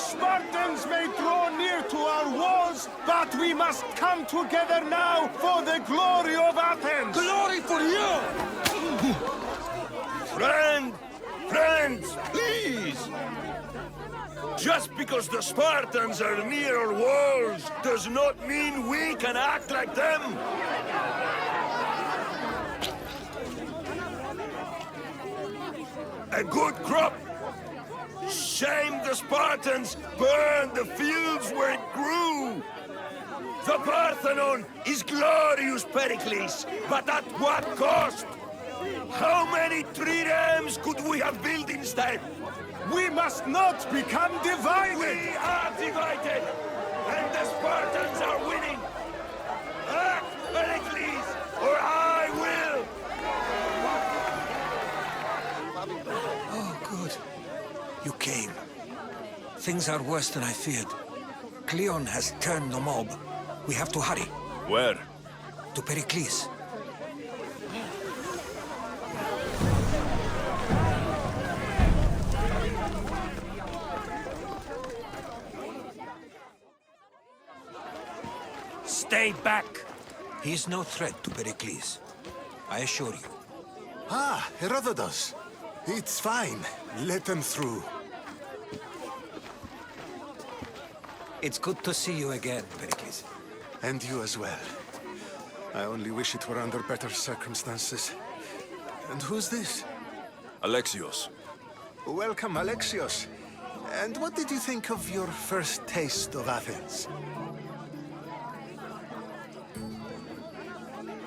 Spartans may draw near to our walls, but we must come together now for the glory of Athens! Glory for you! Friends, please! Just because the Spartans are near our walls does not mean we can act like them! A good crop! Shame the Spartans burned the fields where it grew! The Parthenon is glorious, Pericles, but at what cost? How many triremes could we have built instead? We must not become divided! We are divided! And the Spartans are winning! Act, Pericles, or I will! Oh, good. You came. Things are worse than I feared. Cleon has turned the mob. We have to hurry. Where? To Pericles. Stay back! He is no threat to Pericles. I assure you. Ah, Herodotus. It's fine. Let them through. It's good to see you again, Pericles. And you as well. I only wish it were under better circumstances. And who's this? Alexios. Welcome, Alexios. And what did you think of your first taste of Athens?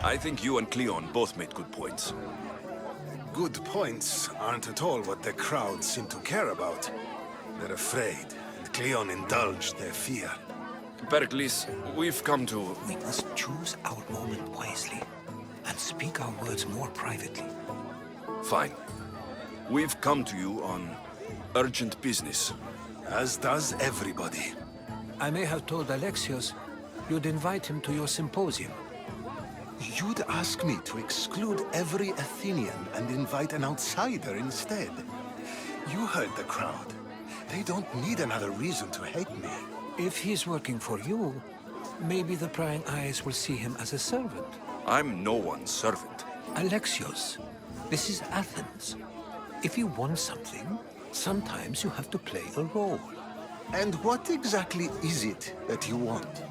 I think you and Cleon both made good points. Good points aren't at all what the crowd seem to care about. They're afraid, and Cleon indulged their fear. Pericles, we've come to... We must choose our moment wisely, and speak our words more privately. Fine. We've come to you on urgent business. As does everybody. I may have told Alexios you'd invite him to your symposium. You'd ask me to exclude every Athenian and invite an outsider instead. You heard the crowd. They don't need another reason to hate me. If he's working for you, maybe the prying eyes will see him as a servant. I'm no one's servant. Alexios, this is Athens. If you want something, sometimes you have to play a role. And what exactly is it that you want?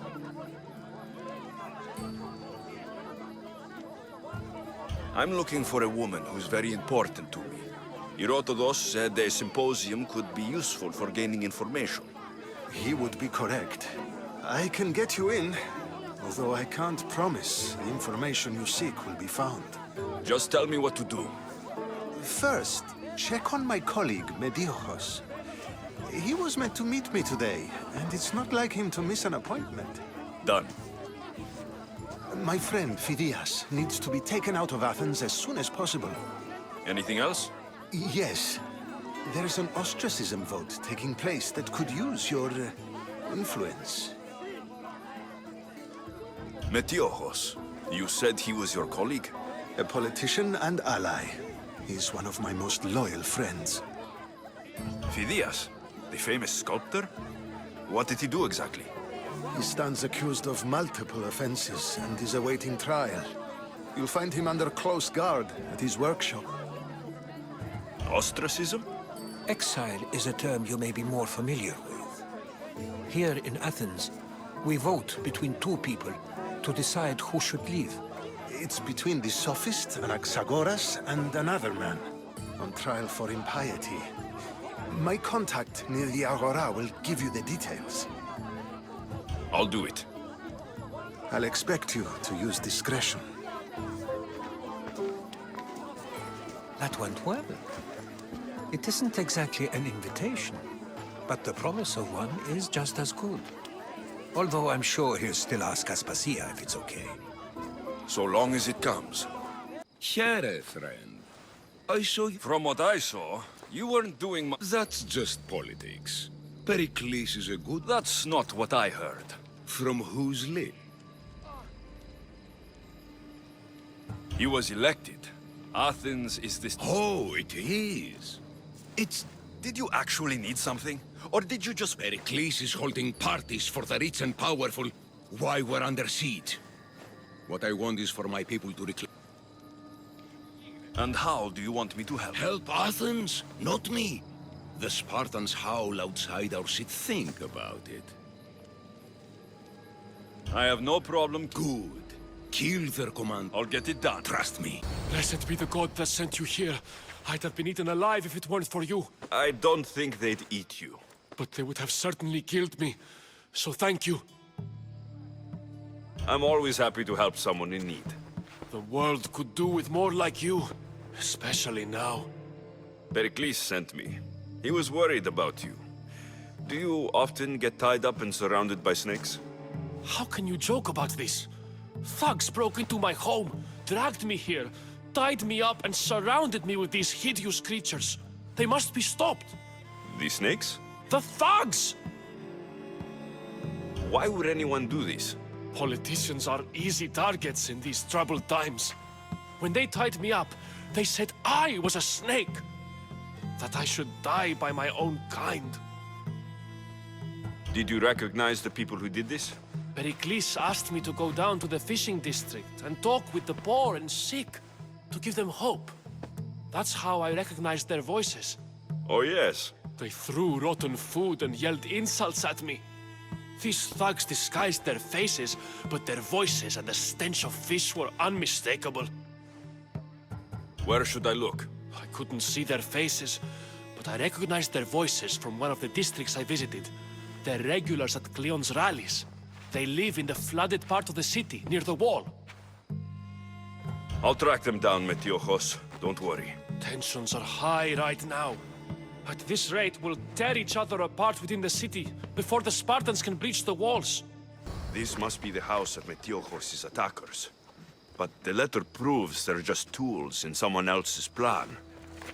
I'm looking for a woman who's very important to me. Herodotus said a symposium could be useful for gaining information. He would be correct. I can get you in, although I can't promise the information you seek will be found. Just tell me what to do. First, check on my colleague, Mediochos. He was meant to meet me today, and it's not like him to miss an appointment. Done. My friend, Phidias, needs to be taken out of Athens as soon as possible. Anything else? Yes. There's an ostracism vote taking place that could use your influence. Metiochos. You said he was your colleague? A politician and ally. He's one of my most loyal friends. Phidias, the famous sculptor? What did he do exactly? He stands accused of multiple offenses and is awaiting trial. You'll find him under close guard at his workshop. Ostracism? Exile is a term you may be more familiar with. Here in Athens, we vote between two people to decide who should leave. It's between the sophist, Anaxagoras, and another man, on trial for impiety. My contact near the Agora will give you the details. I'll do it. I'll expect you to use discretion. That went well. It isn't exactly an invitation, but the promise of one is just as good. Although I'm sure he'll still ask Aspasia if it's okay. So long as it comes. Here, friend. I saw you... From what I saw, you weren't doing much. That's just politics. Pericles is a good... That's not what I heard. From whose lip? He was elected. Athens is this... Oh, it is. Did you actually need something? Or did you just... Pericles is holding parties for the rich and powerful while we're under siege. What I want is for my people to reclaim... And how do you want me to help? Help Athens, not me. The Spartans howl outside our city. Think about it. I have no problem. Good. Kill their command. I'll get it done. Trust me. Blessed be the god that sent you here. I'd have been eaten alive if it weren't for you. I don't think they'd eat you. But they would have certainly killed me. So thank you. I'm always happy to help someone in need. The world could do with more like you. Especially now. Pericles sent me. He was worried about you. Do you often get tied up and surrounded by snakes? How can you joke about this? Thugs broke into my home, dragged me here, tied me up and surrounded me with these hideous creatures. They must be stopped. The snakes? The thugs! Why would anyone do this? Politicians are easy targets in these troubled times. When they tied me up, they said I was a snake. That I should die by my own kind. Did you recognize the people who did this? Pericles asked me to go down to the fishing district and talk with the poor and sick, to give them hope. That's how I recognized their voices. Oh yes. They threw rotten food and yelled insults at me. These thugs disguised their faces, but their voices and the stench of fish were unmistakable. Where should I look? I couldn't see their faces, but I recognized their voices from one of the districts I visited. They're regulars at Cleon's rallies. They live in the flooded part of the city, near the wall. I'll track them down, Metiochos. Don't worry. Tensions are high right now. At this rate, we'll tear each other apart within the city, before the Spartans can breach the walls. This must be the house of Metiochos' attackers. But the letter proves they're just tools in someone else's plan.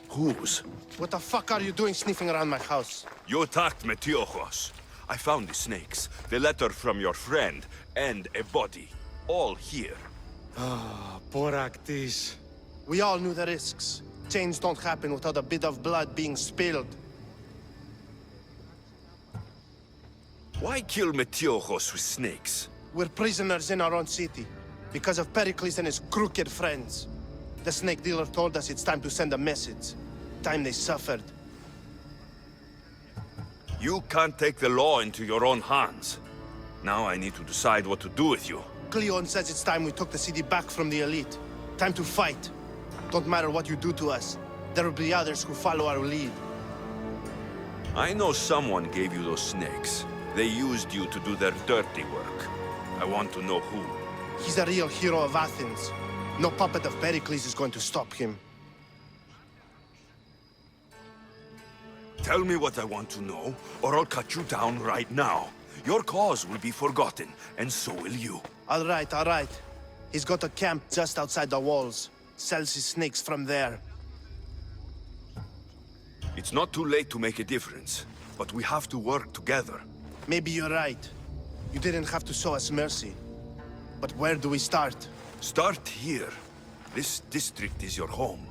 Whose? What the fuck are you doing sniffing around my house? You attacked Metiochos. I found the snakes, the letter from your friend, and a body. All here. Poor Actis. We all knew the risks. Change don't happen without a bit of blood being spilled. Why kill Metiochos with snakes? We're prisoners in our own city, because of Pericles and his crooked friends. The snake dealer told us it's time to send a message. Time they suffered. You can't take the law into your own hands. Now I need to decide what to do with you. Cleon says it's time we took the city back from the elite. Time to fight. Don't matter what you do to us. There will be others who follow our lead. I know someone gave you those snakes. They used you to do their dirty work. I want to know who. He's a real hero of Athens. No puppet of Pericles is going to stop him. Tell me what I want to know, or I'll cut you down right now. Your cause will be forgotten, and so will you. All right, all right. He's got a camp just outside the walls. Sells his snakes from there. It's not too late to make a difference, but we have to work together. Maybe you're right. You didn't have to show us mercy. But where do we start? Start here. This district is your home.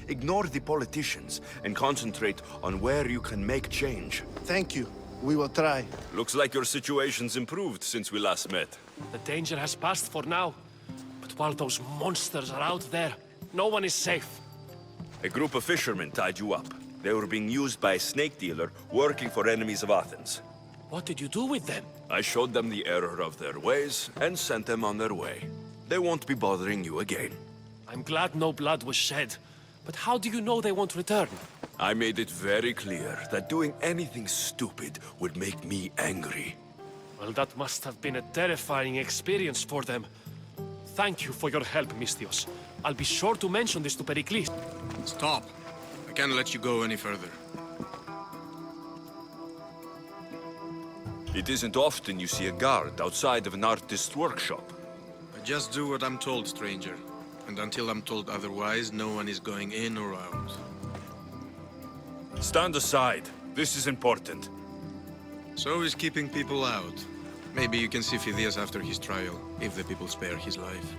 Ignore the politicians and concentrate on where you can make change. Thank you. We will try. Looks like your situation's improved since we last met. The danger has passed for now. But while those monsters are out there, no one is safe. A group of fishermen tied you up. They were being used by a snake dealer working for enemies of Athens. What did you do with them? I showed them the error of their ways and sent them on their way. They won't be bothering you again. I'm glad no blood was shed. But how do you know they won't return? I made it very clear that doing anything stupid would make me angry. Well, that must have been a terrifying experience for them. Thank you for your help, Mystios. I'll be sure to mention this to Pericles. Stop. I can't let you go any further. It isn't often you see a guard outside of an artist's workshop. I just do what I'm told, stranger. And until I'm told otherwise, no one is going in or out. Stand aside. This is important. So is keeping people out. Maybe you can see Phidias after his trial, if the people spare his life.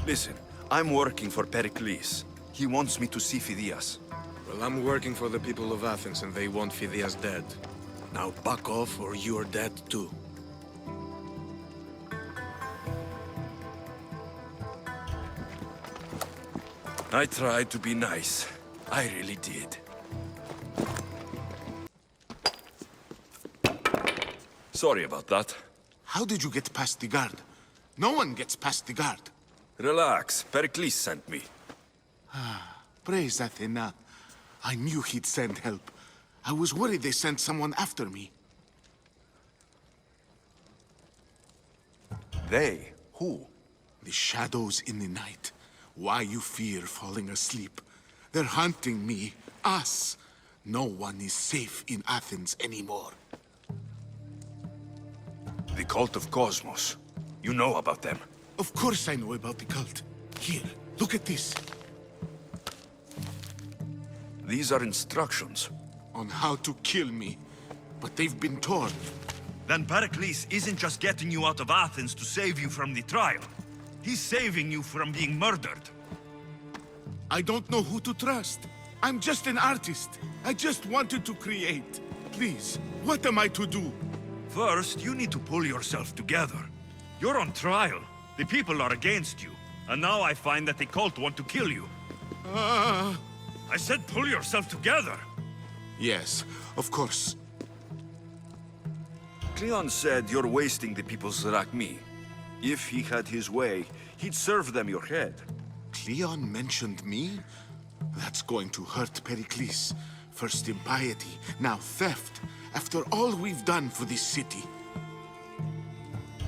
Listen. I'm working for Pericles. He wants me to see Phidias. Well, I'm working for the people of Athens, and they want Phidias dead. Now back off, or you're dead too. I tried to be nice. I really did. Sorry about that. How did you get past the guard? No one gets past the guard. Relax. Pericles sent me. Praise Athena. I knew he'd send help. I was worried they sent someone after me. They? Who? The shadows in the night. Why you fear falling asleep. They're hunting me. Us. No one is safe in Athens anymore. The cult of Cosmos. You know about them. Of course I know about the cult. Here, look at this. These are instructions. On how to kill me. But they've been torn. Then Pericles isn't just getting you out of Athens to save you from the trial. He's saving you from being murdered. I don't know who to trust. I'm just an artist. I just wanted to create. Please, what am I to do? First, you need to pull yourself together. You're on trial. The people are against you. And now I find that the cult want to kill you. I said pull yourself together. Yes, of course. Cleon said you're wasting the people's Zrakmi. If he had his way, he'd serve them your head. Cleon mentioned me? That's going to hurt Pericles. First impiety, now theft. After all we've done for this city.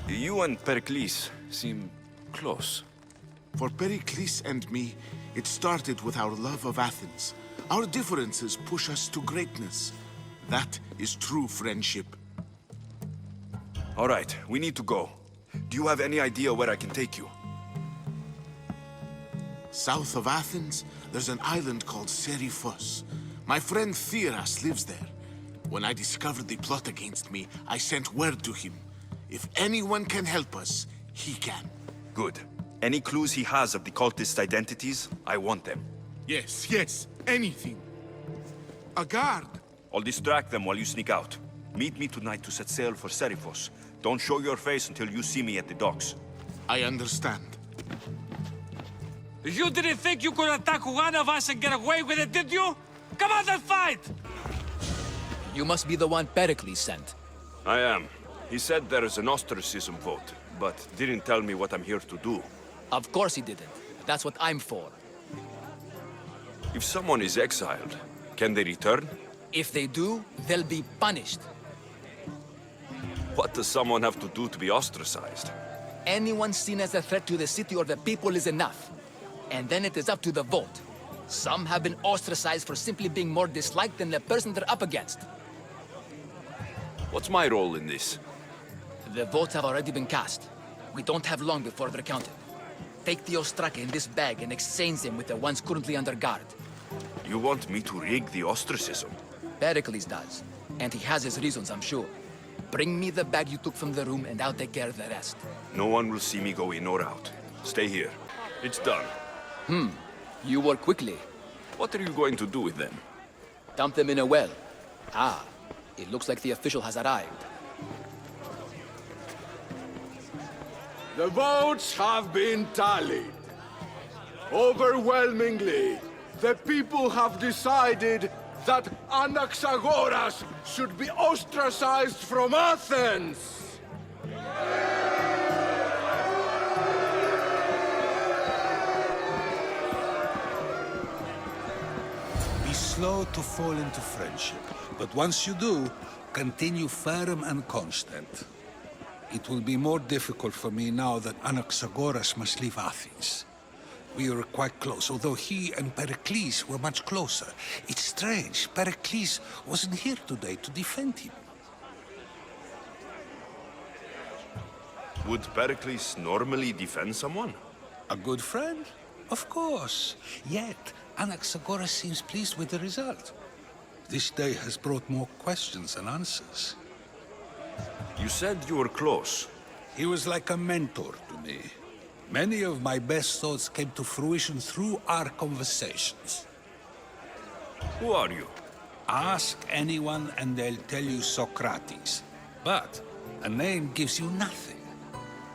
You and Pericles seem close. For Pericles and me, it started with our love of Athens. Our differences push us to greatness. That is true friendship. All right, we need to go. Do you have any idea where I can take you? South of Athens, there's an island called Seriphos. My friend Theras lives there. When I discovered the plot against me, I sent word to him. If anyone can help us, he can. Good. Any clues he has of the cultist identities, I want them. Yes, anything. A guard. I'll distract them while you sneak out. Meet me tonight to set sail for Seriphos. Don't show your face until you see me at the docks. I understand. You didn't think you could attack one of us and get away with it, did you? Come on and fight! You must be the one Pericles sent. I am. He said there is an ostracism vote, but didn't tell me what I'm here to do. Of course he didn't. That's what I'm for. If someone is exiled, can they return? If they do, they'll be punished. What does someone have to do to be ostracized? Anyone seen as a threat to the city or the people is enough. And then it is up to the vote. Some have been ostracized for simply being more disliked than the person they're up against. What's my role in this? The votes have already been cast. We don't have long before they're counted. Take the ostraka in this bag and exchange them with the ones currently under guard. You want me to rig the ostracism? Pericles does. And he has his reasons, I'm sure. Bring me the bag you took from the room and I'll take care of the rest. No one will see me go in or out. Stay here. It's done. You work quickly. What are you going to do with them? Dump them in a well. Ah, it looks like the official has arrived. The votes have been tallied. Overwhelmingly, the people have decided that Anaxagoras should be ostracized from Athens! Be slow to fall into friendship, but once you do, continue firm and constant. It will be more difficult for me now that Anaxagoras must leave Athens. We were quite close, although he and Pericles were much closer. It's strange, Pericles wasn't here today to defend him. Would Pericles normally defend someone? A good friend? Of course. Yet, Anaxagoras seems pleased with the result. This day has brought more questions than answers. You said you were close. He was like a mentor to me. Many of my best thoughts came to fruition through our conversations. Who are you? Ask anyone and they'll tell you Socrates. But a name gives you nothing.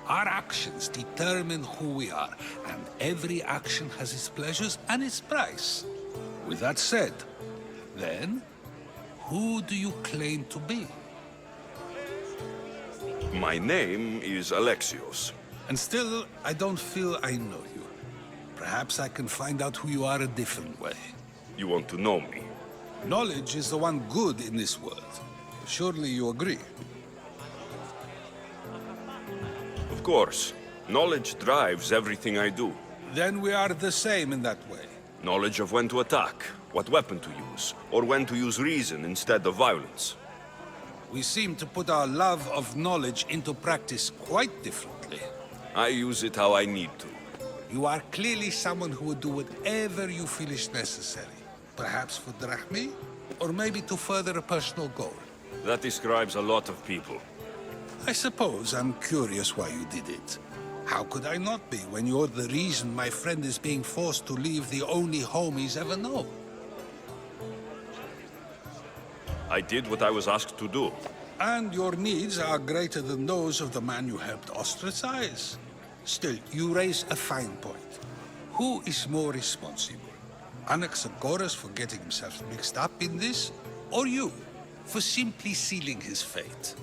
Our actions determine who we are, and every action has its pleasures and its price. With that said, then, who do you claim to be? My name is Alexios. And still, I don't feel I know you. Perhaps I can find out who you are a different way. You want to know me? Knowledge is the one good in this world. Surely you agree? Of course. Knowledge drives everything I do. Then we are the same in that way. Knowledge of when to attack, what weapon to use, or when to use reason instead of violence. We seem to put our love of knowledge into practice quite differently. I use it how I need to. You are clearly someone who would do whatever you feel is necessary. Perhaps for drachmi, or maybe to further a personal goal. That describes a lot of people. I suppose I'm curious why you did it. How could I not be when you're the reason my friend is being forced to leave the only home he's ever known? I did what I was asked to do. And your needs are greater than those of the man you helped ostracize. Still, you raise a fine point. Who is more responsible? Anaxagoras for getting himself mixed up in this? Or you, for simply sealing his fate?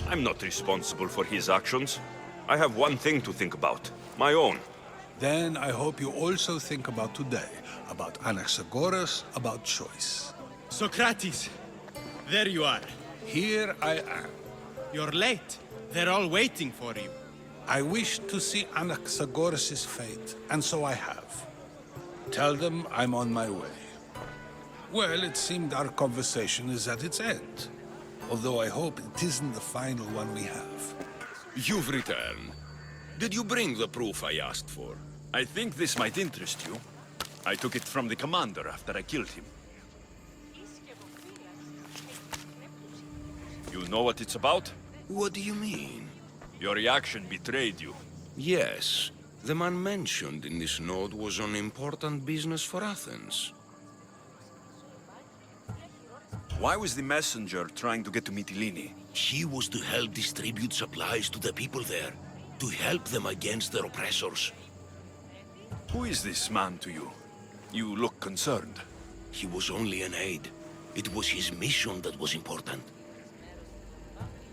I'm not responsible for his actions. I have one thing to think about. My own. Then I hope you also think about today. About Anaxagoras, about choice. Socrates! There you are. Here I am. You're late. They're all waiting for you. I wish to see Anaxagoras' fate, and so I have. Tell them I'm on my way. Well, it seemed our conversation is at its end. Although I hope it isn't the final one we have. You've returned. Did you bring the proof I asked for? I think this might interest you. I took it from the commander after I killed him. You know what it's about? What do you mean? Your reaction betrayed you. Yes. The man mentioned in this note was on important business for Athens. Why was the messenger trying to get to Mytilene? He was to help distribute supplies to the people there, to help them against their oppressors. Who is this man to you? You look concerned. He was only an aide. It was his mission that was important.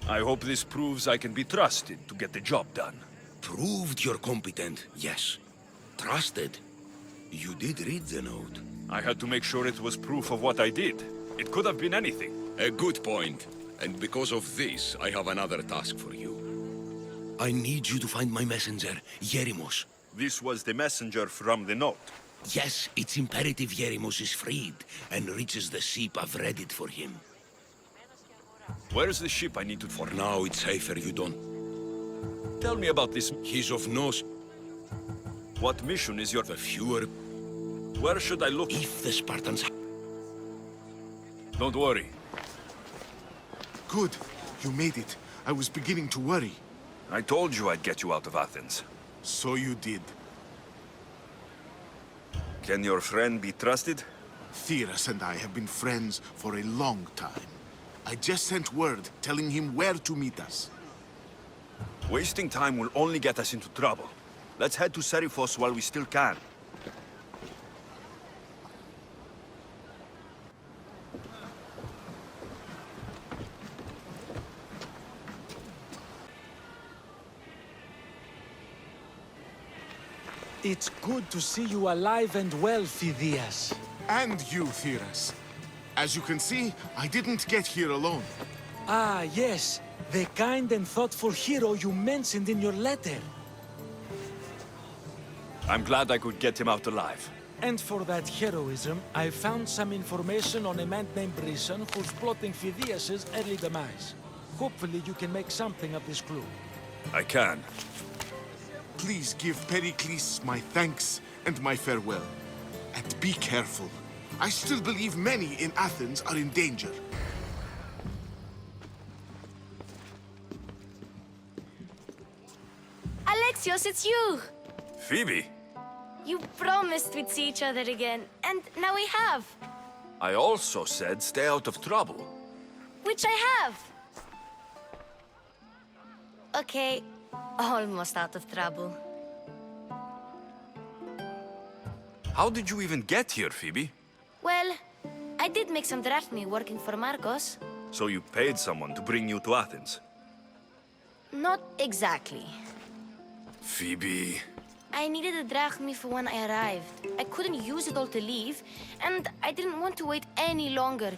I hope this proves I can be trusted to get the job done. Proved you're competent, yes. Trusted. You did read the note. I had to make sure it was proof of what I did. It could have been anything. A good point. And because of this, I have another task for you. I need you to find my messenger, Yerimos. This was the messenger from the note. Yes, it's imperative Yerimos is freed and reaches the ship. I've read it for him. Where's the ship I need to... For now, it's safer you don't. Tell me about this. He's of no... What mission is your... The fewer... Where should I look? If the Spartans... Don't worry. Good. You made it. I was beginning to worry. I told you I'd get you out of Athens. So you did. Can your friend be trusted? Theras and I have been friends for a long time. I just sent word telling him where to meet us. Wasting time will only get us into trouble. Let's head to Seriphos while we still can. It's good to see you alive and well, Phidias. And you, Theras. As you can see, I didn't get here alone. Ah, yes. The kind and thoughtful hero you mentioned in your letter. I'm glad I could get him out alive. And for that heroism, I found some information on a man named Brisson who's plotting Phidias' early demise. Hopefully you can make something of this clue. I can. Please give Pericles my thanks and my farewell. And be careful. I still believe many in Athens are in danger. Axios, it's you! Phoebe, You promised we'd see each other again, and now we have. I also said stay out of trouble. Which I have. Okay, almost out of trouble. How did you even get here, Phoebe? Well, I did make some drachmi working for Marcos. So you paid someone to bring you to Athens? Not exactly. Phoebe... I needed a drachmi for when I arrived. I couldn't use it all to leave, and I didn't want to wait any longer.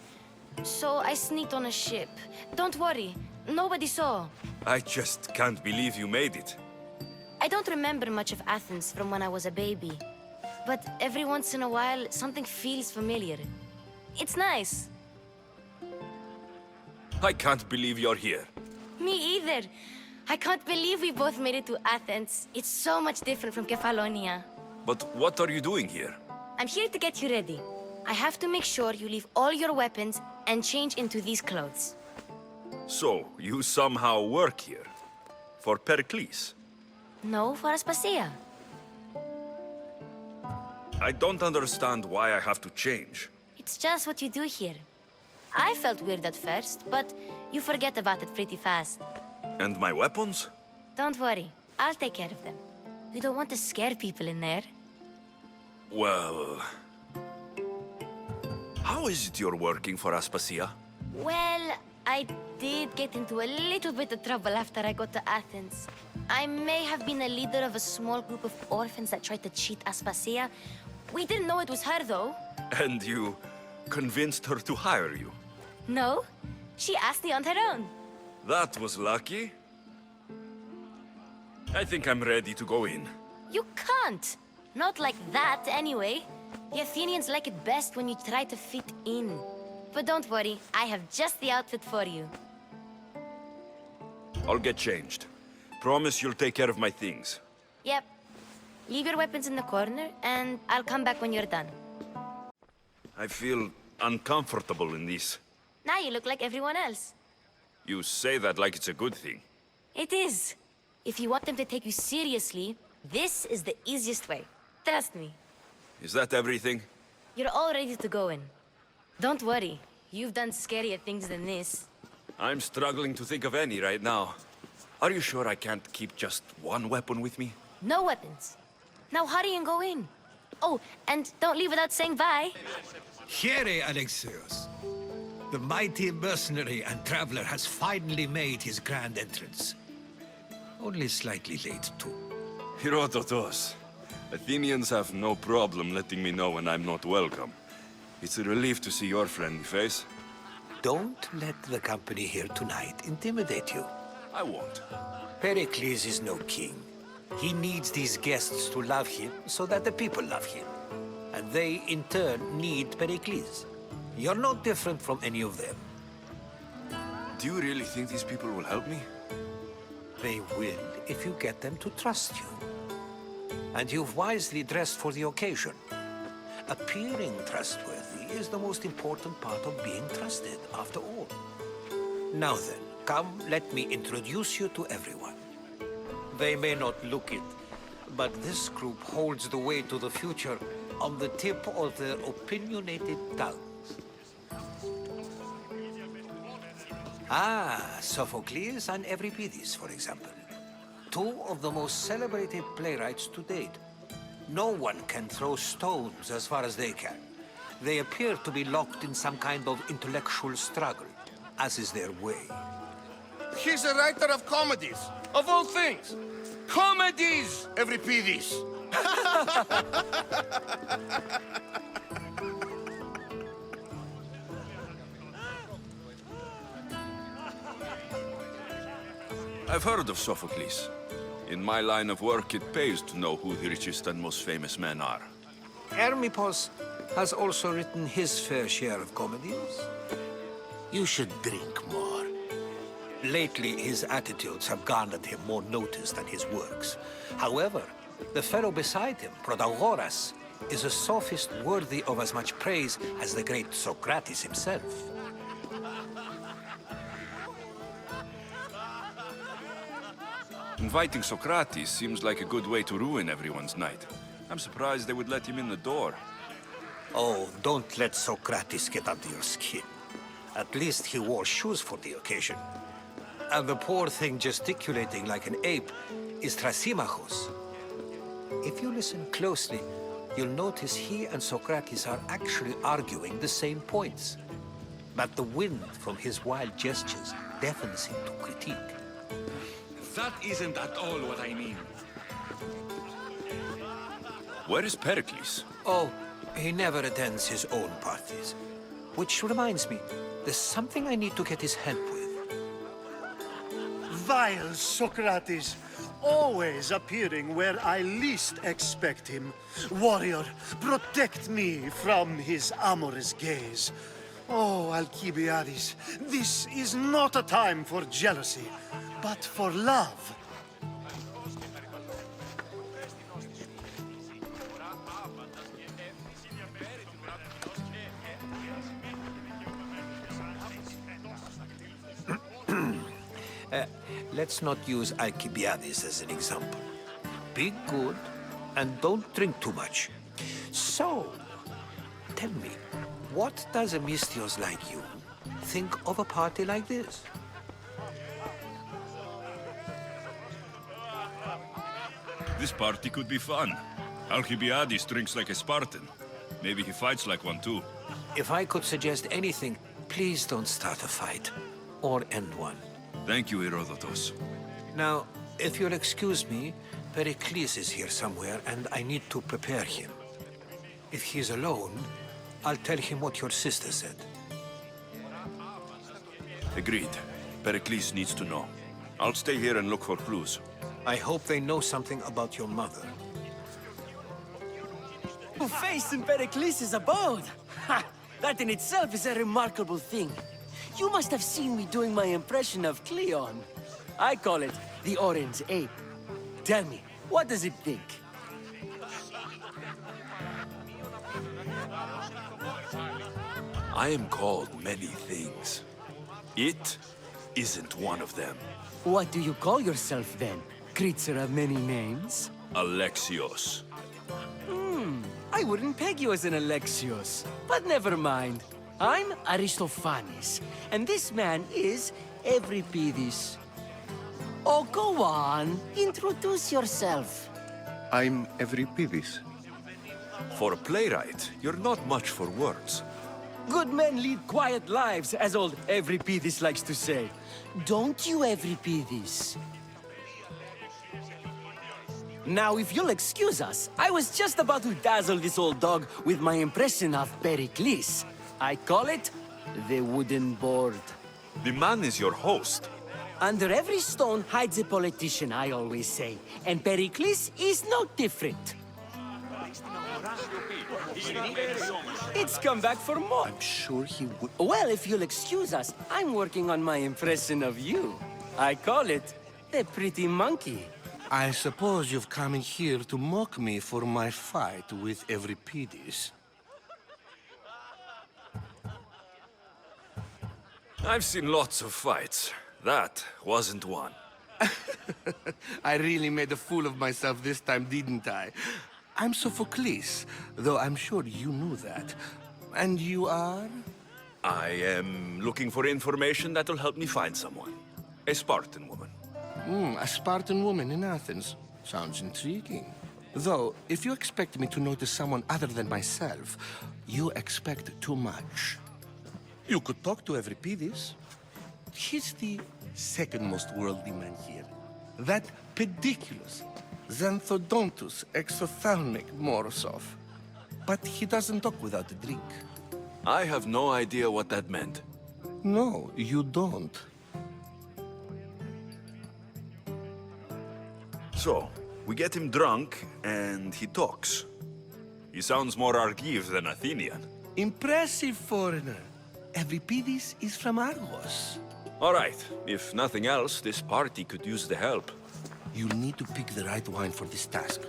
So I sneaked on a ship. Don't worry, nobody saw. I just can't believe you made it. I don't remember much of Athens from when I was a baby. But every once in a while, something feels familiar. It's nice. I can't believe you're here. Me either. I can't believe we both made it to Athens. It's so much different from Kefalonia. But what are you doing here? I'm here to get you ready. I have to make sure you leave all your weapons and change into these clothes. So, you somehow work here? For Pericles? No, for Aspasia. I don't understand why I have to change. It's just what you do here. I felt weird at first, but you forget about it pretty fast. And my weapons? Don't worry, I'll take care of them. We don't want to scare people in there. Well... How is it you're working for Aspasia? Well, I did get into a little bit of trouble after I got to Athens. I may have been a leader of a small group of orphans that tried to cheat Aspasia. We didn't know it was her, though. And you convinced her to hire you? No, she asked me on her own. That was lucky. I think I'm ready to go in. You can't. Not like that, anyway. The Athenians like it best when you try to fit in. But don't worry, I have just the outfit for you. I'll get changed. Promise you'll take care of my things. Yep. Leave your weapons in the corner, and I'll come back when you're done. I feel uncomfortable in these. Now you look like everyone else. You say that like it's a good thing. It is. If you want them to take you seriously, this is the easiest way. Trust me. Is that everything? You're all ready to go in. Don't worry. You've done scarier things than this. I'm struggling to think of any right now. Are you sure I can't keep just one weapon with me? No weapons. Now hurry and go in. Oh, and don't leave without saying bye. Here, Alexios. The mighty mercenary and traveler has finally made his grand entrance. Only slightly late, too. Herodotos. Athenians have no problem letting me know when I'm not welcome. It's a relief to see your friendly face. Don't let the company here tonight intimidate you. I won't. Pericles is no king. He needs these guests to love him so that the people love him. And they, in turn, need Pericles. You're no different from any of them. Do you really think these people will help me? They will if you get them to trust you. And you've wisely dressed for the occasion. Appearing trustworthy is the most important part of being trusted, after all. Now then, come, let me introduce you to everyone. They may not look it, but this group holds the way to the future on the tip of their opinionated tongues. Ah, Sophocles and Euripides, for example. Two of the most celebrated playwrights to date. No one can throw stones as far as they can. They appear to be locked in some kind of intellectual struggle, as is their way. He's a writer of comedies, of all things. Comedies, Euripides. I've heard of Sophocles. In my line of work, it pays to know who the richest and most famous men are. Hermippos has also written his fair share of comedies. You should drink more. Lately, his attitudes have garnered him more notice than his works. However, the fellow beside him, Protagoras, is a sophist worthy of as much praise as the great Socrates himself. Inviting Socrates seems like a good way to ruin everyone's night. I'm surprised they would let him in the door. Oh, don't let Socrates get under your skin. At least he wore shoes for the occasion. And the poor thing gesticulating like an ape is Thrasymachos. If you listen closely, you'll notice he and Socrates are actually arguing the same points. But the wind from his wild gestures deafens him to critique. That isn't at all what I mean. Where is Pericles? Oh, he never attends his own parties. Which reminds me, there's something I need to get his help with. Vile Socrates, always appearing where I least expect him. Warrior, protect me from his amorous gaze. Oh, Alcibiades, this is not a time for jealousy, but for love. Let's not use Alcibiades as an example. Be good and don't drink too much. So, tell me, what does a Mystios like you think of a party like this? This party could be fun. Alcibiades drinks like a Spartan. Maybe he fights like one too. If I could suggest anything, please don't start a fight or end one. Thank you, Herodotus. Now, if you'll excuse me, Pericles is here somewhere, and I need to prepare him. If he's alone, I'll tell him what your sister said. Agreed. Pericles needs to know. I'll stay here and look for clues. I hope they know something about your mother. Who faced in Pericles' abode? Ha! That in itself is a remarkable thing. You must have seen me doing my impression of Cleon. I call it the Orange Ape. Tell me, what does it think? I am called many things. It isn't one of them. What do you call yourself then? Creature of many names? Alexios. I wouldn't peg you as an Alexios, but never mind. I'm Aristophanes, and this man is Euripides. Oh, go on. Introduce yourself. I'm Euripides. For a playwright, you're not much for words. Good men lead quiet lives, as old Euripides likes to say. Don't you, Euripides? Now, if you'll excuse us, I was just about to dazzle this old dog with my impression of Pericles. I call it the wooden board. The man is your host. Under every stone hides a politician, I always say. And Pericles is no different. It's come back for more. I'm sure he would... Well, if you'll excuse us, I'm working on my impression of you. I call it the pretty monkey. I suppose you've come in here to mock me for my fight with Euripides. I've seen lots of fights. That wasn't one. I really made a fool of myself this time, didn't I? I'm Sophocles, though I'm sure you knew that. And you are? I am looking for information that'll help me find someone. A Spartan woman. A Spartan woman in Athens. Sounds intriguing. Though, if you expect me to notice someone other than myself, you expect too much. You could talk to Euripides. He's the second most worldly man here. That pediculous, Xanthodontus exophthalmic Morosov. But he doesn't talk without a drink. I have no idea what that meant. No, you don't. So, we get him drunk, and he talks. He sounds more Argive than Athenian. Impressive, foreigner. Euripides is from Argos. All right. If nothing else, this party could use the help. You'll need to pick the right wine for this task.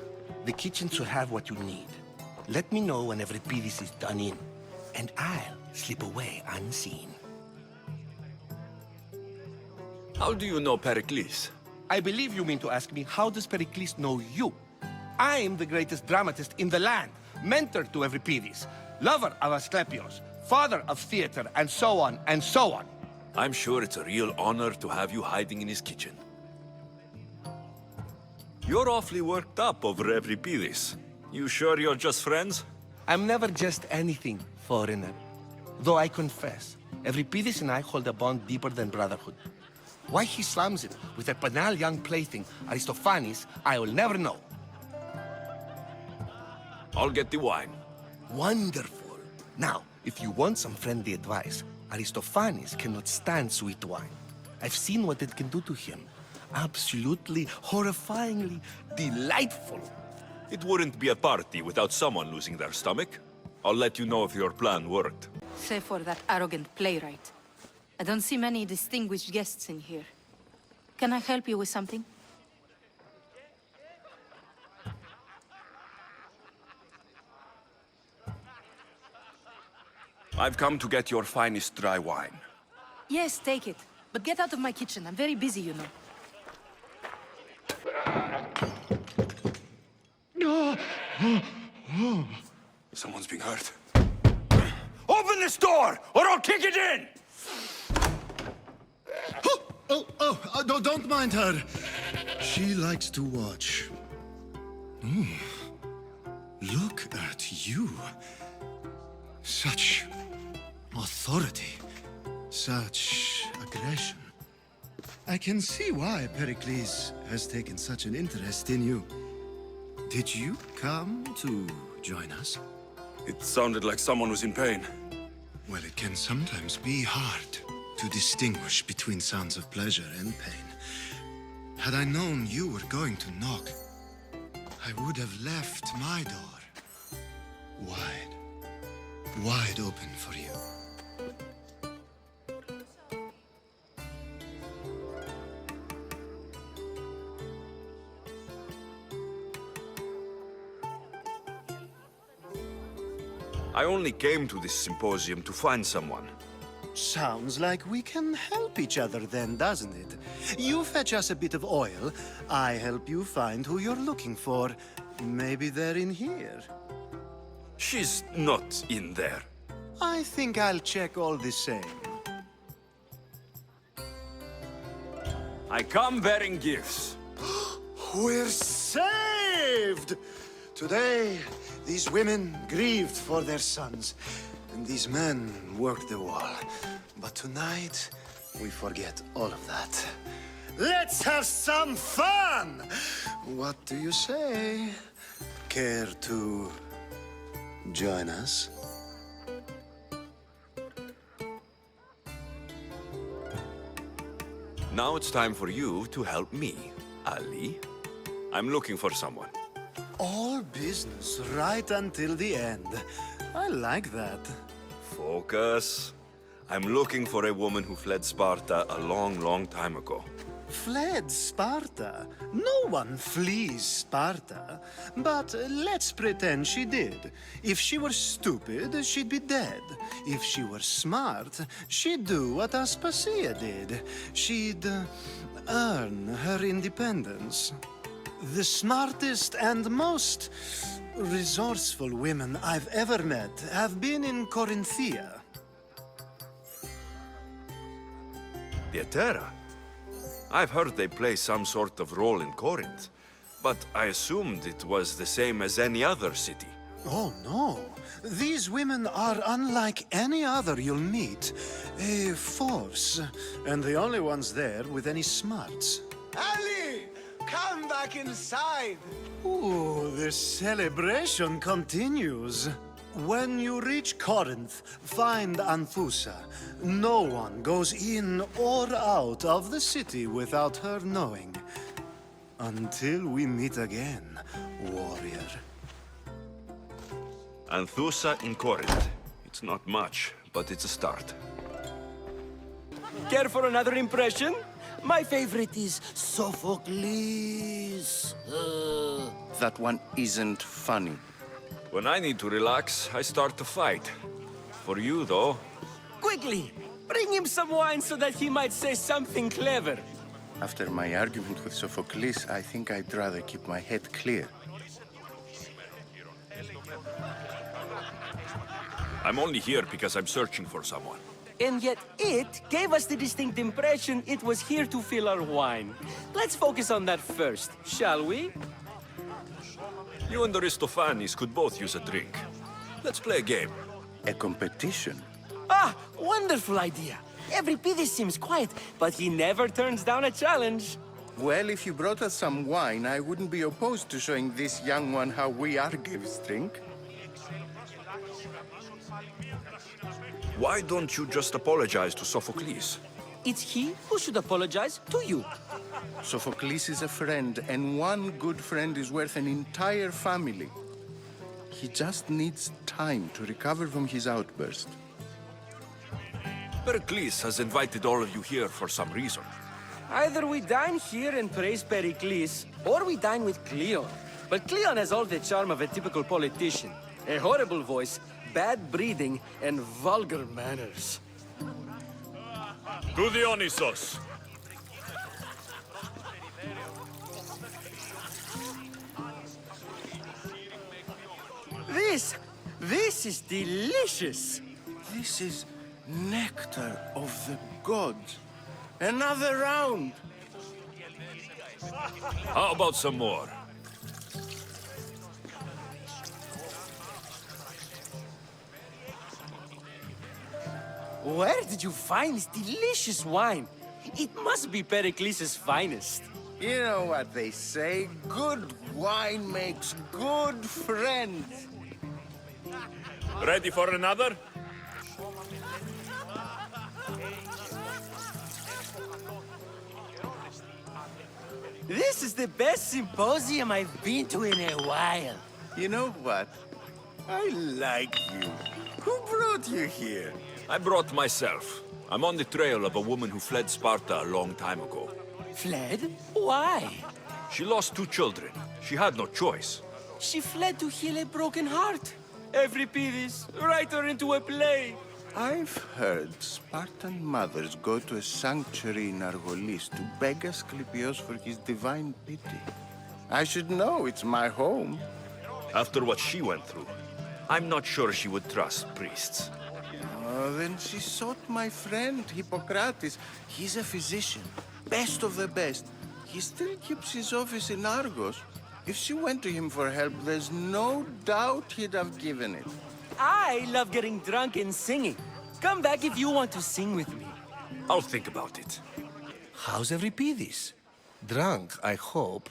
The kitchen should have what you need. Let me know when Euripides is done in, and I'll slip away unseen. How do you know Pericles? I believe you mean to ask me, how does Pericles know you? I'm the greatest dramatist in the land, mentor to Euripides, lover of Asclepius, father of theater, and so on, and so on. I'm sure it's a real honor to have you hiding in his kitchen. You're awfully worked up over Euripides. You sure you're just friends? I'm never just anything, foreigner. Though I confess, Euripides and I hold a bond deeper than brotherhood. Why he slams it with that banal young plaything, Aristophanes, I will never know. I'll get the wine. Wonderful. Now, if you want some friendly advice, Aristophanes cannot stand sweet wine. I've seen what it can do to him. Absolutely, horrifyingly delightful. It wouldn't be a party without someone losing their stomach. I'll let you know if your plan worked. Save for that arrogant playwright. I don't see many distinguished guests in here. Can I help you with something? I've come to get your finest dry wine. Yes, take it. But get out of my kitchen. I'm very busy, you know. Someone's being hurt. Open this door, or I'll kick it in! No, don't mind her. She likes to watch. Look at you. Such authority. Such aggression. I can see why Pericles has taken such an interest in you. Did you come to join us? It sounded like someone was in pain. Well, it can sometimes be hard to distinguish between sounds of pleasure and pain. Had I known you were going to knock, I would have left my door wide open for you. I only came to this symposium to find someone. Sounds like we can help each other then, doesn't it? You fetch us a bit of oil, I help you find who you're looking for. Maybe they're in here. She's not in there. I think I'll check all the same. I come bearing gifts. We're saved! Today, these women grieved for their sons, and these men worked the wall. But tonight, we forget all of that. Let's have some fun! What do you say? Care to join us? Now it's time for you to help me, Ali. I'm looking for someone. All business right until the end. I like that. Focus. I'm looking for a woman who fled Sparta a long, long time ago. Fled Sparta? No one flees Sparta. But let's pretend she did. If she were stupid, she'd be dead. If she were smart, she'd do what Aspasia did. She'd earn her independence. The smartest and most resourceful women I've ever met have been in Corinthia. Pietera? I've heard they play some sort of role in Corinth, but I assumed it was the same as any other city. Oh, no. These women are unlike any other you'll meet. A force, and the only ones there with any smarts. Ali! Come back inside! Ooh, the celebration continues. When you reach Corinth, find Anthusa. No one goes in or out of the city without her knowing. Until we meet again, warrior. Anthusa in Corinth. It's not much, but it's a start. Care for another impression? My favorite is Sophocles. That one isn't funny. When I need to relax, I start to fight. For you, though... Quickly! Bring him some wine so that he might say something clever. After my argument with Sophocles, I think I'd rather keep my head clear. I'm only here because I'm searching for someone. And yet it gave us the distinct impression it was here to fill our wine. Let's focus on that first, shall we? You and Aristophanes could both use a drink. Let's play a game. A competition? Ah, wonderful idea. Euripides seems quiet, but he never turns down a challenge. Well, if you brought us some wine, I wouldn't be opposed to showing this young one how we Argives drink. Why don't you just apologize to Sophocles? It's he who should apologize to you. Sophocles is a friend, and one good friend is worth an entire family. He just needs time to recover from his outburst. Pericles has invited all of you here for some reason. Either we dine here and praise Pericles, or we dine with Cleon. But Cleon has all the charm of a typical politician. A horrible voice, bad breeding, and vulgar manners. To Dionysos! This is delicious! This is nectar of the gods. Another round! How about some more? Where did you find this delicious wine? It must be Pericles' finest. You know what they say, good wine makes good friends. Ready for another? This is the best symposium I've been to in a while. You know what? I like you. Who brought you here? I brought myself. I'm on the trail of a woman who fled Sparta a long time ago. Fled? Why? She lost 2 children. She had no choice. She fled to heal a broken heart. Euripides, write her into a play. I've heard Spartan mothers go to a sanctuary in Argolis to beg Asclepios for his divine pity. I should know, it's my home. After what she went through, I'm not sure she would trust priests. Oh, then she sought my friend, Hippocrates. He's a physician, best of the best. He still keeps his office in Argos. If she went to him for help, there's no doubt he'd have given it. I love getting drunk and singing. Come back if you want to sing with me. I'll think about it. How's Euripides? Drunk, I hope.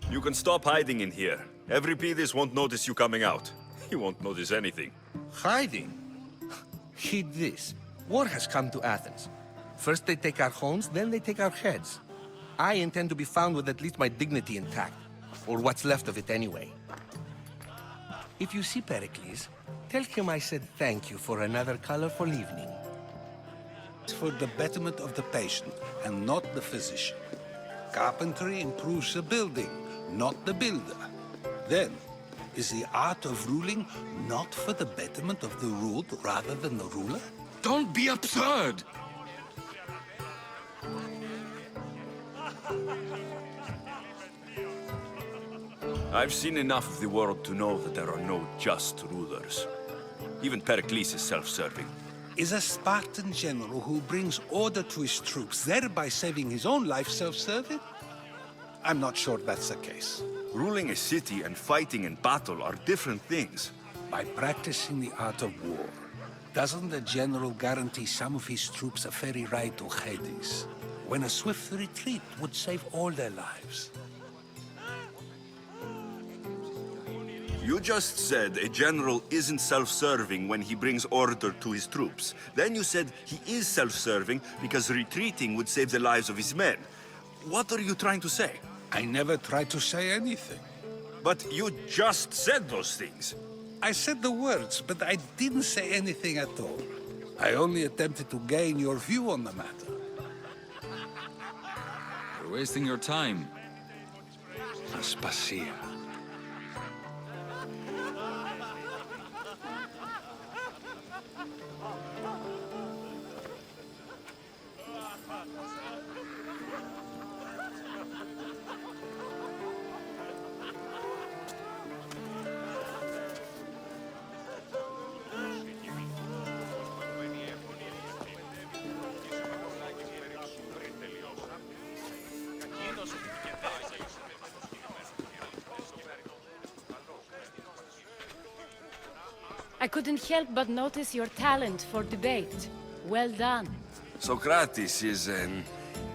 You can stop hiding in here. Euripides won't notice you coming out. He won't notice anything. Hiding? Heed this. War has come to Athens. First they take our homes, then they take our heads. I intend to be found with at least my dignity intact. Or what's left of it anyway. If you see Pericles, tell him I said thank you for another colorful evening. It's for the betterment of the patient and not the physician. Carpentry improves the building, not the builder. Then, is the art of ruling not for the betterment of the ruled rather than the ruler? Don't be absurd! I've seen enough of the world to know that there are no just rulers. Even Pericles is self-serving. Is a Spartan general who brings order to his troops, thereby saving his own life, self-serving? I'm not sure that's the case. Ruling a city and fighting in battle are different things. By practicing the art of war, doesn't the general guarantee some of his troops a ferry ride to Hades, when a swift retreat would save all their lives? You just said a general isn't self-serving when he brings order to his troops. Then you said he is self-serving because retreating would save the lives of his men. What are you trying to say? I never tried to say anything. But you just said those things. I said the words, but I didn't say anything at all. I only attempted to gain your view on the matter. You're wasting your time. Aspasia. I couldn't help but notice your talent for debate. Well done. Socrates is an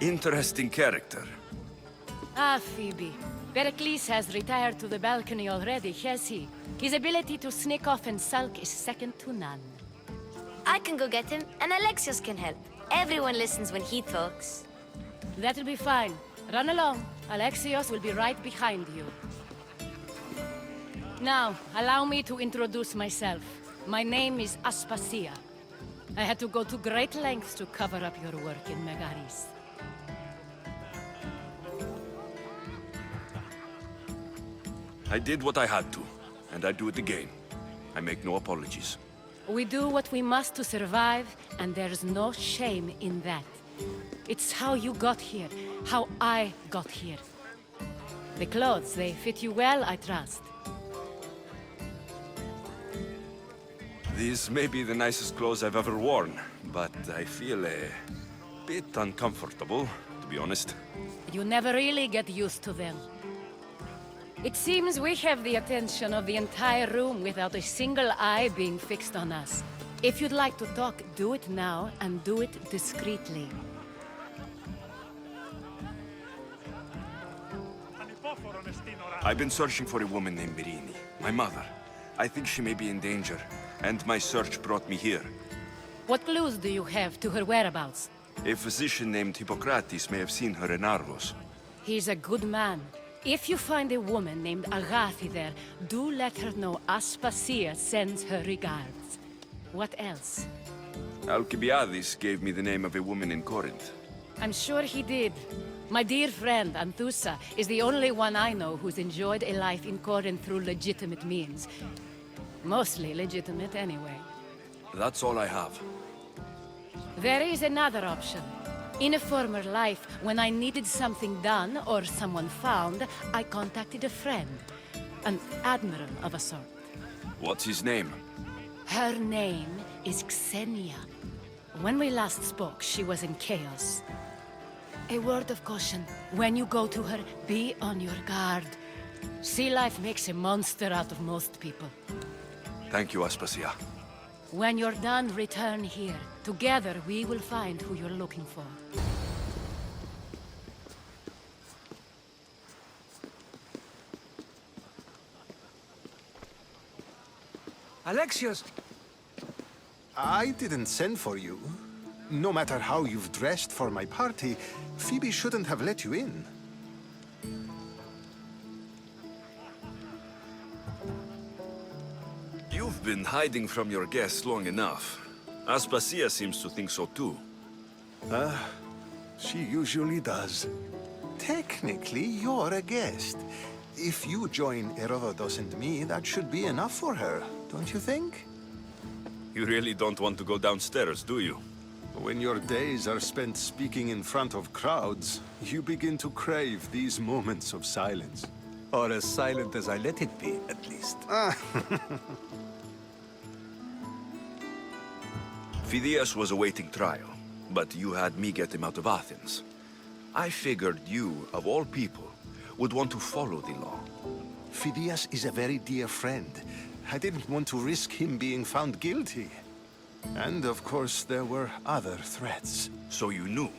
interesting character. Ah, Phoebe. Pericles has retired to the balcony already, has he? His ability to sneak off and sulk is second to none. I can go get him, and Alexios can help. Everyone listens when he talks. That'll be fine. Run along. Alexios will be right behind you. Now, allow me to introduce myself. My name is Aspasia. I had to go to great lengths to cover up your work in Megaris. I did what I had to, and I do it again. I make no apologies. We do what we must to survive, and there's no shame in that. It's how you got here, how I got here. The clothes, they fit you well, I trust. These may be the nicest clothes I've ever worn, but I feel a bit uncomfortable, to be honest. You never really get used to them. It seems we have the attention of the entire room without a single eye being fixed on us. If you'd like to talk, do it now, and do it discreetly. I've been searching for a woman named Mirini, my mother. I think she may be in danger, and my search brought me here. What clues do you have to her whereabouts? A physician named Hippocrates may have seen her in Argos. He's a good man. If you find a woman named Agathi there, do let her know Aspasia sends her regards. What else? Alcibiades gave me the name of a woman in Corinth. I'm sure he did. My dear friend, Anthusa, is the only one I know who's enjoyed a life in Corinth through legitimate means. Mostly legitimate, anyway. That's all I have. There is another option. In a former life, when I needed something done or someone found, I contacted a friend. An admiral of a sort. What's his name? Her name is Xenia. When we last spoke, she was in chaos. A word of caution. When you go to her, be on your guard. Sea life makes a monster out of most people. Thank you, Aspasia. When you're done, return here. Together, we will find who you're looking for. Alexios! I didn't send for you. No matter how you've dressed for my party, Phoebe shouldn't have let you in. You've been hiding from your guests long enough. Aspasia seems to think so too. She usually does. Technically, you're a guest. If you join Herodotus and me, that should be enough for her, don't you think? You really don't want to go downstairs, do you? When your days are spent speaking in front of crowds, you begin to crave these moments of silence. Or as silent as I let it be, at least. Phidias was awaiting trial, but you had me get him out of Athens. I figured you, of all people, would want to follow the law. Phidias is a very dear friend. I didn't want to risk him being found guilty. And of course, there were other threats. So you knew?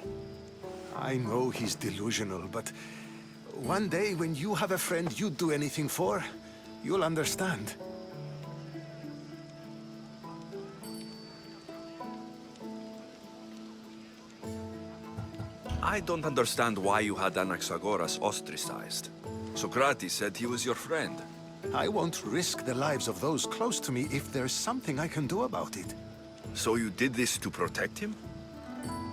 I know he's delusional, but one day when you have a friend you'd do anything for, you'll understand. I don't understand why you had Anaxagoras ostracized. Socrates said he was your friend. I won't risk the lives of those close to me if there's something I can do about it. So you did this to protect him?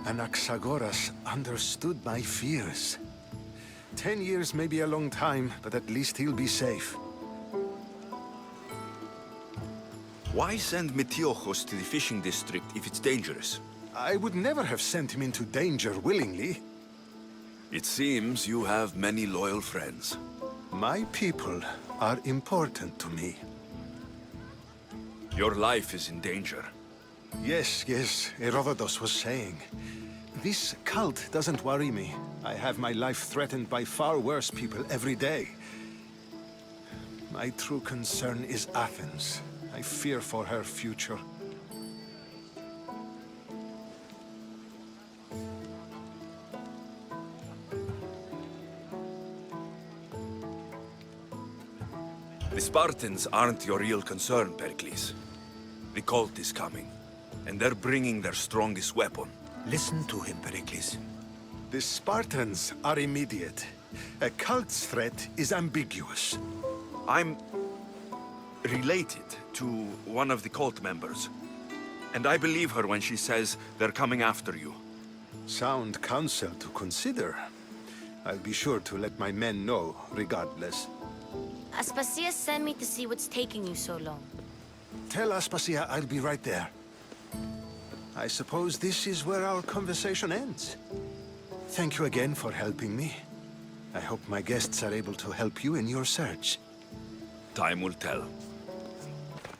Anaxagoras understood my fears. 10 years may be a long time, but at least he'll be safe. Why send Metiochos to the fishing district if it's dangerous? I would never have sent him into danger willingly. It seems you have many loyal friends. My people are important to me. Your life is in danger. Yes, Herodotus was saying. This cult doesn't worry me. I have my life threatened by far worse people every day. My true concern is Athens, I fear for her future. The Spartans aren't your real concern, Pericles. The cult is coming, and they're bringing their strongest weapon. Listen to him, Pericles. The Spartans are immediate. A cult's threat is ambiguous. I'm related to one of the cult members, and I believe her when she says they're coming after you. Sound counsel to consider. I'll be sure to let my men know, regardless. Aspasia sent me to see what's taking you so long. Tell Aspasia I'll be right there. I suppose this is where our conversation ends. Thank you again for helping me. I hope my guests are able to help you in your search. Time will tell.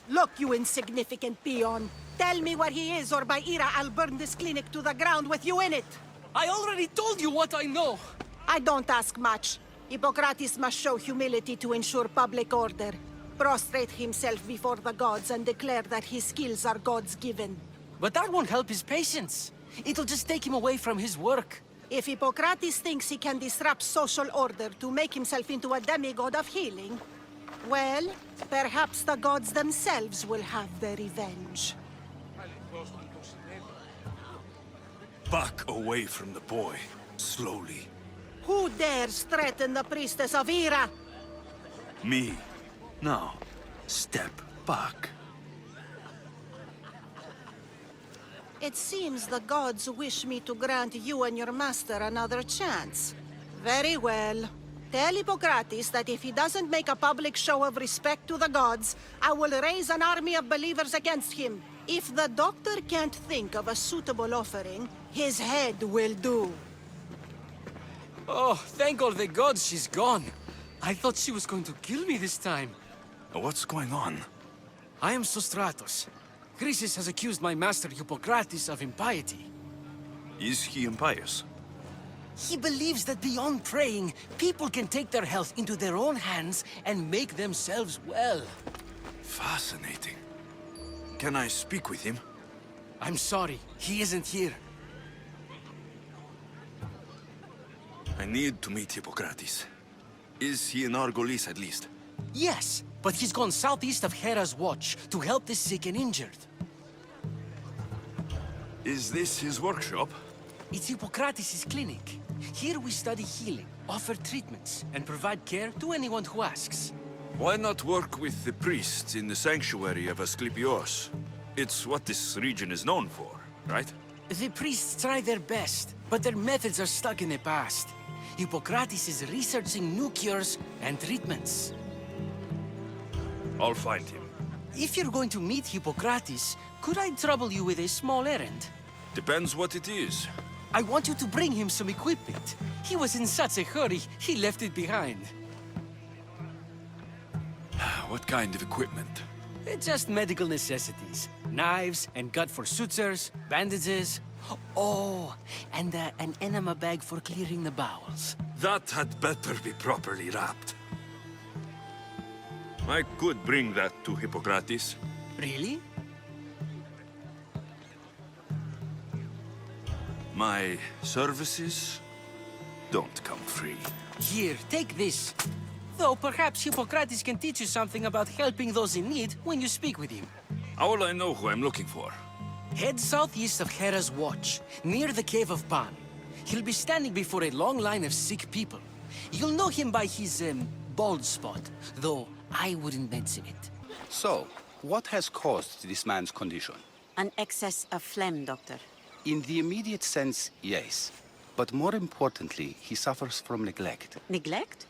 Look, you insignificant peon. Tell me where he is, or by Ira, I'll burn this clinic to the ground with you in it. I already told you what I know. I don't ask much. Hippocrates must show humility to ensure public order. Prostrate himself before the gods and declare that his skills are gods given. But that won't help his patients. It'll just take him away from his work. If Hippocrates thinks he can disrupt social order to make himself into a demigod of healing, well, perhaps the gods themselves will have their revenge. Back away from the boy, slowly. Who dares threaten the priestess of Ira? Me. Now, step back. It seems the gods wish me to grant you and your master another chance. Very well. Tell Hippocrates that if he doesn't make a public show of respect to the gods, I will raise an army of believers against him. If the doctor can't think of a suitable offering, his head will do. Oh, thank all the gods she's gone. I thought she was going to kill me this time. What's going on? I am Sostratos. Chrysis has accused my master Hippocrates of impiety. Is he impious? He believes that beyond praying, people can take their health into their own hands and make themselves well. Fascinating. Can I speak with him? I'm sorry, he isn't here. I need to meet Hippocrates. Is he in Argolis at least? Yes, but he's gone southeast of Hera's Watch to help the sick and injured. Is this his workshop? It's Hippocrates' clinic. Here we study healing, offer treatments, and provide care to anyone who asks. Why not work with the priests in the sanctuary of Asclepios? It's what this region is known for, right? The priests try their best, but their methods are stuck in the past. Hippocrates is researching new cures and treatments. I'll find him. If you're going to meet Hippocrates, could I trouble you with a small errand? Depends what it is. I want you to bring him some equipment. He was in such a hurry, he left it behind. What kind of equipment? Just medical necessities. Knives and gut for sutures, bandages. Oh, and an enema bag for clearing the bowels. That had better be properly wrapped. I could bring that to Hippocrates. Really? My services don't come free. Here, take this. Though perhaps Hippocrates can teach you something about helping those in need when you speak with him. How will I know who I'm looking for? Head southeast of Hera's Watch, near the Cave of Pan. He'll be standing before a long line of sick people. You'll know him by his, bald spot, though I wouldn't mention it. So, what has caused this man's condition? An excess of phlegm, Doctor. In the immediate sense, yes. But more importantly, he suffers from neglect. Neglect?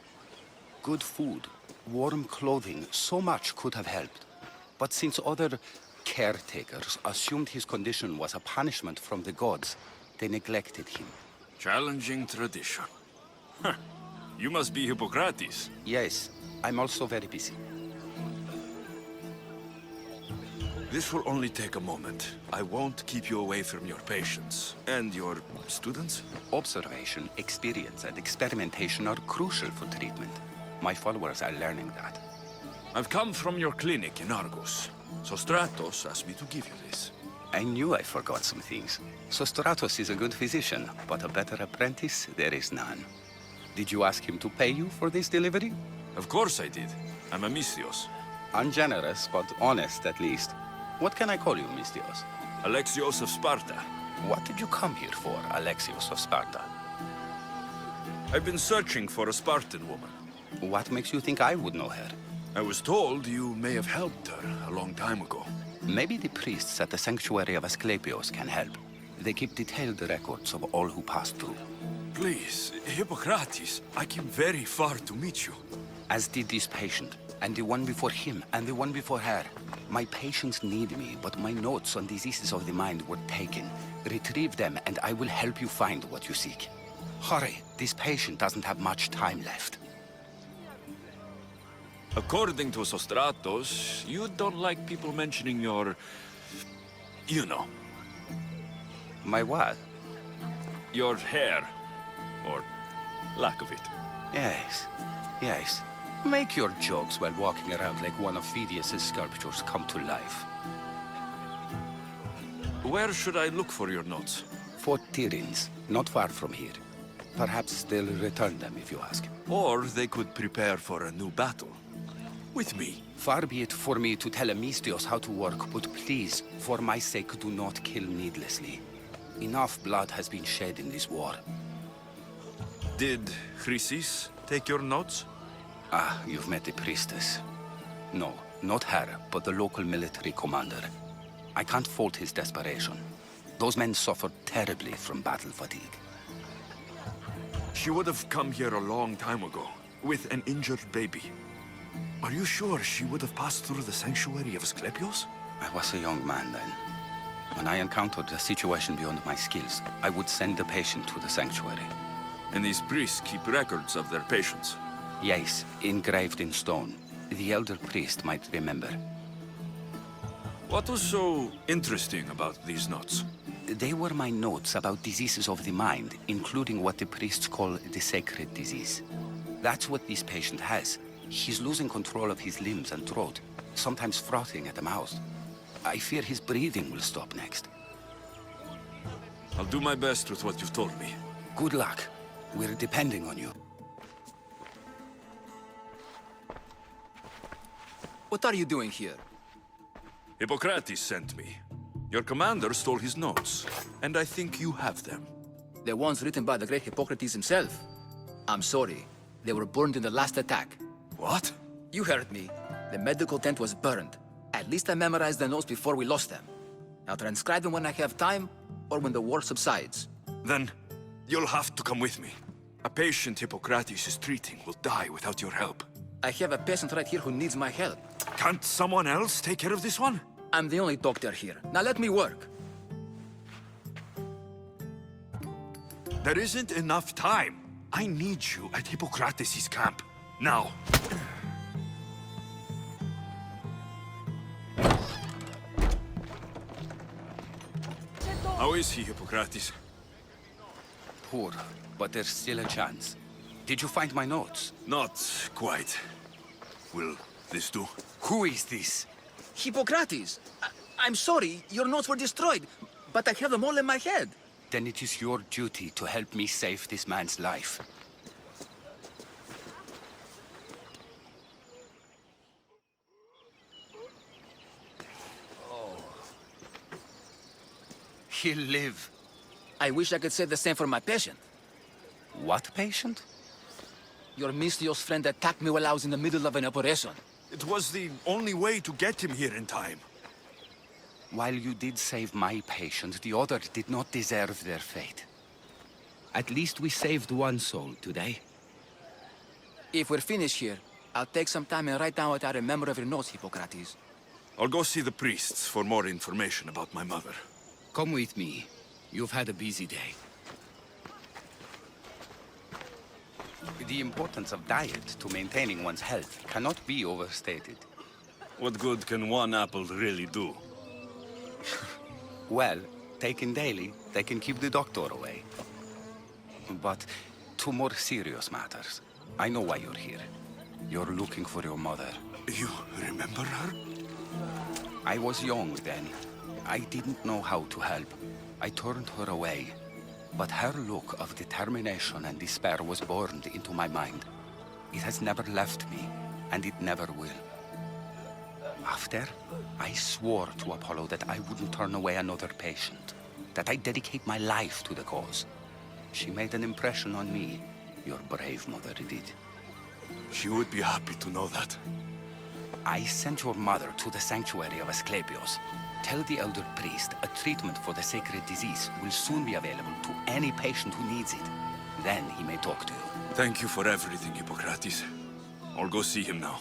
Good food, warm clothing, so much could have helped. But since other caretakers assumed his condition was a punishment from the gods, they neglected him. Challenging tradition. Huh. You must be Hippocrates. Yes, I'm also very busy. This will only take a moment. I won't keep you away from your patients. And your students? Observation, experience, and experimentation are crucial for treatment. My followers are learning that. I've come from your clinic in Argos. Sostratos asked me to give you this. I knew I forgot some things. Sostratos is a good physician, but a better apprentice, there is none. Did you ask him to pay you for this delivery? Of course I did. I'm a Mystios. Ungenerous, but honest at least. What can I call you, Mystios? Alexios of Sparta. What did you come here for, Alexios of Sparta? I've been searching for a Spartan woman. What makes you think I would know her? I was told you may have helped her a long time ago. Maybe the priests at the sanctuary of Asclepios can help. They keep detailed records of all who passed through. Please, Hippocrates, I came very far to meet you. As did this patient, and the one before him, and the one before her. My patients need me, but my notes on diseases of the mind were taken. Retrieve them, and I will help you find what you seek. Hurry, this patient doesn't have much time left. According to Sostratos, you don't like people mentioning your... you know. My what? Your hair. Or lack of it. Yes, yes. Make your jokes while walking around like one of Phidias' sculptures come to life. Where should I look for your notes? Fort Tyrins, not far from here. Perhaps they'll return them if you ask. Or they could prepare for a new battle. With me. Far be it for me to tell Amistios how to work, but please, for my sake, do not kill needlessly. Enough blood has been shed in this war. Did Chrysis take your notes? Ah, you've met the priestess. No, not her, but the local military commander. I can't fault his desperation. Those men suffered terribly from battle fatigue. She would have come here a long time ago, with an injured baby. Are you sure she would have passed through the sanctuary of Asclepios? I was a young man then. When I encountered a situation beyond my skills, I would send the patient to the sanctuary. And these priests keep records of their patients? Yes, engraved in stone. The elder priest might remember. What was so interesting about these notes? They were my notes about diseases of the mind, including what the priests call the sacred disease. That's what this patient has. He's losing control of his limbs and throat, sometimes frothing at the mouth. I fear his breathing will stop next. I'll do my best with what you've told me. Good luck. We're depending on you. What are you doing here? Hippocrates sent me. Your commander stole his notes, and I think you have them. The ones written by the great Hippocrates himself. I'm sorry. They were burned in the last attack. What? You heard me. The medical tent was burned. At least I memorized the notes before we lost them. I'll transcribe them when I have time, or when the war subsides. Then, you'll have to come with me. A patient Hippocrates is treating will die without your help. I have a patient right here who needs my help. Can't someone else take care of this one? I'm the only doctor here. Now let me work. There isn't enough time. I need you at Hippocrates' camp. Now. How is he, Hippocrates? Poor, but there's still a chance. Did you find my notes? Not quite. Will this do? Who is this? Hippocrates! I'm sorry, your notes were destroyed, but I have them all in my head. Then it is your duty to help me save this man's life. He'll live. I wish I could say the same for my patient. What patient? Your Mystios friend attacked me while I was in the middle of an operation. It was the only way to get him here in time. While you did save my patient, the other did not deserve their fate. At least we saved one soul today. If we're finished here, I'll take some time and write down what I remember of your notes, Hippocrates. I'll go see the priests for more information about my mother. Come with me. You've had a busy day. The importance of diet to maintaining one's health cannot be overstated. What good can one apple really do? Well, taken daily, they can keep the doctor away. But to more serious matters, I know why you're here. You're looking for your mother. You remember her? I was young then. I didn't know how to help. I turned her away. But her look of determination and despair was burned into my mind. It has never left me, and it never will. After, I swore to Apollo that I wouldn't turn away another patient, that I'd dedicate my life to the cause. She made an impression on me. Your brave mother did. She would be happy to know that. I sent your mother to the sanctuary of Asclepios. Tell the elder priest a treatment for the sacred disease will soon be available to any patient who needs it. Then he may talk to you. Thank you for everything, Hippocrates. I'll go see him now.